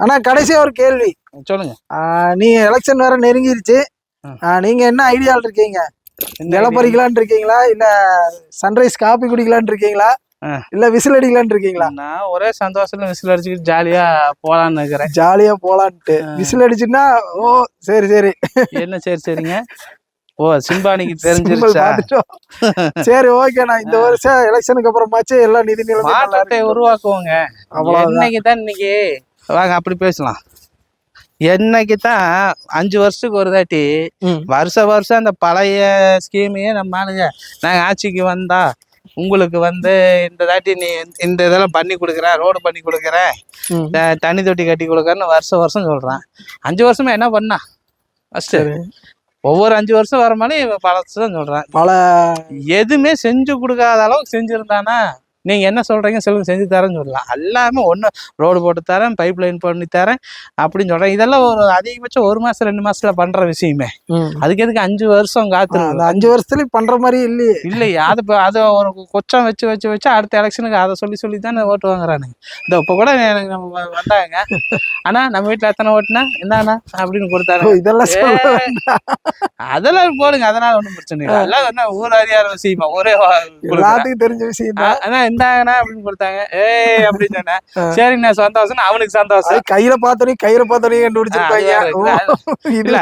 ஆனா கடைசியா ஒரு கேள்வி சொல்லுங்க. நீங்க எலெக்ஷன் வேற நெருங்கிருச்சு. நீங்க என்ன ஐடியால இருக்கீங்க? இலை பறிக்கலான் இருக்கீங்களா, இல்ல சன்ரைஸ் காபி குடிக்கலான் இருக்கீங்களா, இல்ல விசில் அடிக்கலான் இருக்கீங்களா? நான் ஒரே சந்தோஷத்துல விசில் அடிச்சுக்கிட்டு ஜாலியா போலான்னு இருக்கிறேன். ஜாலியா போலான்ட்டு விசில் அடிச்சுன்னா ஓ சரி சரி. என்ன சரி சரிங்க? ஓ சிம்பானிக்கு தெரிஞ்சிருச்சா? சரி ஓகே. நான் இந்த வருஷம் எலெக்ஷனுக்கு அப்புறமாச்சு எல்லா நிதி நிலைமை மாற்றத்தை உருவாக்குவோங்க. இன்னைக்குதான் இன்னைக்கு வாங்க அப்படி பேசலாம். என்னைக்குதான் 5 வருஷத்துக்கு ஒரு தாட்டி வருஷம் அந்த பழைய ஸ்கீமையே நம்ம ஆளுங்க நாங்க ஆட்சிக்கு வந்தா உங்களுக்கு இந்த தாட்டி நீ இந்த இதெல்லாம் பண்ணி கொடுக்குறேன், ரோடு பண்ணி கொடுக்குறேன், தண்ணி தொட்டி கட்டி கொடுக்குறேன்னு வருஷம் சொல்றான். 5 வருஷமா என்ன பண்ணா? ஃபர்ஸ்ட் ஒவ்வொரு 5 வருஷம் வர மாதிரி பழசுதான் சொல்றேன். எதுவுமே செஞ்சு கொடுக்காத அளவுக்கு செஞ்சிருந்தானா நீங்க என்ன சொல்றீங்க சொல்லுங்க, செஞ்சு தரேன்னு சொல்லலாம். எல்லாமே ஒண்ணு ரோடு போட்டு தரேன், பைப் லைன் பண்ணி தரேன் அப்படின்னு சொல்றேன். இதெல்லாம் ஒரு அதிகபட்சம் 1 மாசம் 2 மாசத்துல பண்ற விஷயமே. அதுக்கு எதுக்கு 5 வருஷம் காத்துருக்கு? 5 வருஷத்துல பண்ற மாதிரி இல்லையா? அது ஒரு கொச்சம் வச்சு அடுத்த எலெக்ஷனுக்கு அதை சொல்லி தானே ஓட்டு வாங்குறானுங்க. இந்த இப்ப கூட எனக்கு வந்தாங்க, ஆனா நம்ம வீட்டுல எத்தனை ஓட்டுனா என்னன்னா அப்படின்னு கொடுத்தாரு. அதெல்லாம் போடுங்க, அதனால ஒண்ணும் பிரச்சனை இல்லை. எல்லாம் என்ன ஊர் அறியாத விஷயமா ஒரே தெரிஞ்ச விஷயம் இந்தாங்கண்ணா அப்படின்னு கொடுத்தாங்க. அப்படின்னு சொன்னேன். சரி நான் சந்தோஷம், அவனுக்கு சந்தோஷம். கையில பார்த்தோன்னே கண்டுபிடிச்சிருப்பாங்க. இல்ல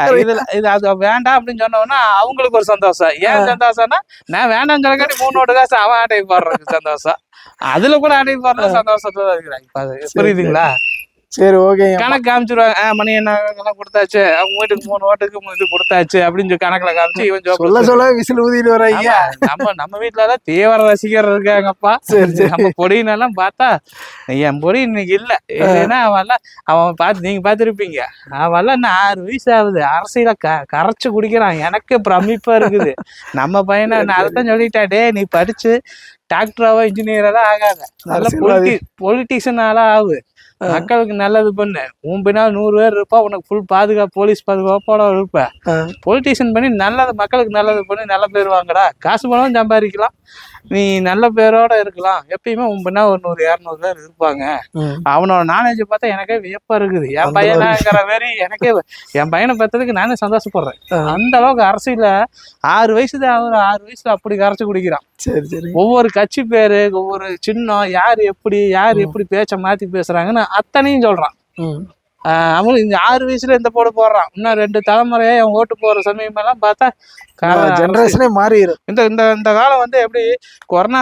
இது அது வேண்டாம் அப்படின்னு சொன்னோம்னா அவங்களுக்கு ஒரு சந்தோஷம். ஏன் சந்தோஷம்னா நான் வேண்டாம்னு சொல்லக்காட்டி 3 ஓட்டு காசு அவன் ஆட்டை போடுறதுக்கு சந்தோஷம். அதுல கூட ஆட்டை போடுறது சந்தோஷத்துல இருக்கிறாங்க. புரியுதுங்களா? சரி ஓகே. கணக்கு காமிச்சிருவாங்க. மணி என்ன கொடுத்தாச்சு, அவங்க வீட்டுக்கு 3 ஓட்டுக்கு இது கொடுத்தாச்சு அப்படின்னு சொல்லி கணக்குல காமிச்சு இவன் சொல்ல விசில் ஊதிட்டு வராங்க. நம்ம வீட்டுலதான் தீவிர ரசிகர் இருக்காங்கப்பா. நம்ம பொடியினெல்லாம் பார்த்தா என் பொடி இன்னைக்கு இல்ல இல்லைன்னா அவன் நீங்க பாத்துருப்பீங்க. அவெல்லாம் இன்னும் 6 வயசு ஆகுது, அரசியல கரைச்சு குடிக்கிறான். எனக்கு பிரமிப்பா இருக்குது. நம்ம பையனை நான் அதைத்தான் சொல்லிட்டேன், டே நீ படிச்சு டாக்டராவோ இன்ஜினியரெல்லாம் ஆகாத, நல்ல பொலிட்டிஷியனாலாம் ஆகு, மக்களுக்கு நல்லது பண்ணு. உன் பின்னால் 100 பேர் இருப்பா, உனக்கு ஃபுல் பாதுகாப்பு, போலீஸ் பாதுகாப்போட இருப்ப. பொலிட்டிஷியன் பண்ணி நல்லது, மக்களுக்கு நல்லது பண்ணி நல்ல பேர் வாங்கடா. காசு பணம் சம்பாதிக்கலாம், நீ நல்ல பேரோட இருக்கலாம். எப்பயுமே உன் பின்னா ஒரு 100-200 பேர் இருப்பாங்க. அவனோட நாலேஜ் பார்த்தா எனக்கே வியப்பா இருக்குது. என் பையனாங்கிற மாரி எனக்கே என் பையனை பார்த்ததுக்கு நானே சந்தோஷப்படுறேன். அந்த அளவுக்கு அரசியல 6 வயசுதான் அவர் 6 வயசுல அப்படி கரைச்சு குடிக்கிறான். சரி சரி. ஒவ்வொரு கட்சி பேரு, ஒவ்வொரு சின்னம், யார் எப்படி பேச்ச மாத்தி பேசுறாங்கன்னு அத்தனையும் சொல்றான். அவங்களுக்கு இந்த 6 வயசுல இந்த போடு போடுறான். இன்னும் 2 தலைமுறையா அவன் ஓட்டு போற சமயம் எல்லாம் பார்த்தா ஜெனரேஷனே மாறிடும். இந்த காலம் எப்படி கொரோனா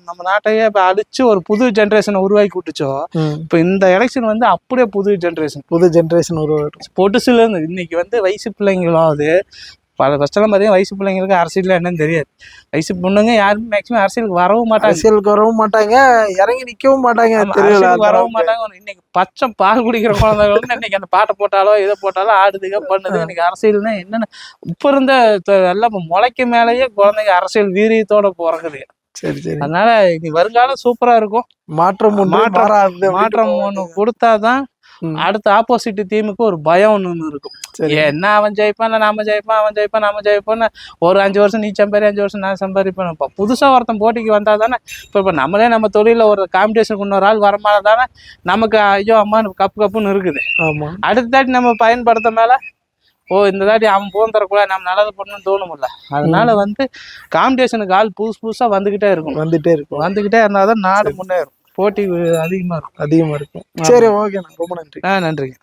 நம்ம நாட்டையே இப்ப அழிச்சு ஒரு புது ஜெனரேஷனை உருவாக்கி விட்டுச்சோ, இப்ப இந்த எலெக்ஷன் அப்படியே புது ஜெனரேஷன் உருவாக்கு. பொட்டுசுல இருந்து இன்னைக்கு வயசு பிள்ளைங்களாவது ஃபர்ஸ்டெல்லாம் பார்த்தீங்கன்னா வயசு பிள்ளைங்களுக்கு அரசியல் என்னன்னு தெரியாது. வயசு பொண்ணுங்க யாருமே மேக்சிமம் அரசியலுக்கு வரவும் மாட்டாங்க, இறங்கி நிக்கவும் மாட்டாங்க, வரவும் மாட்டாங்க. இன்னைக்கு பச்சை பால் குடிக்கிற குழந்தைகளுக்கு இன்னைக்கு அந்த பாட்டை போட்டாலோ இதை போட்டாலோ ஆடுதுங்க பண்ணுது. இன்னைக்கு அரசியல்னா என்னன்னு இப்ப இருந்த எல்லாம் முளைக்க மேலேயே குழந்தைங்க அரசியல் வீரியத்தோட பிறகுது. சரி சரி. அதனால இனி வருங்காலம் சூப்பரா இருக்கும். மாற்றம் ஒண்ணு கொடுத்தாதான் அடுத்த ஆப்போசிட் டீமுக்கு ஒரு பயம் ஒண்ணு இருக்கும். என்ன அவன் ஜெயிப்பான், நாம ஜெயிப்பான், அவன் ஜெயிப்பான், நாம ஜெயிப்போம்னு ஒரு 5 வருஷம் நீ சம்பாரி, 5 வருஷம் நான் சம்பாதிப்பேன். இப்போ புதுசா ஒருத்தன் போட்டிக்கு வந்தா தானே இப்போ நம்மளே நம்ம தொழில ஒரு காம்படிஷனுக்கு இன்னொரு ஆள் வரமால தானே நமக்கு ஐயோ அம்மா கப்புன்னு இருக்குது. அடுத்த தாட்டி நம்ம பயன்படுத்த மேல இந்த தாட்டி அவன் போன் தரக்கூடாது, நம்ம நல்லது பண்ணணும்னு தோணும்ல. அதனால காம்படிஷனுக்கு ஆள் புதுசா வந்துகிட்டே இருந்தாதான் நாடு முன்னேறும், போட்டி அதிகமா இருக்கும். சரி ஓகே, ரொம்ப நன்றி. நன்றிங்க.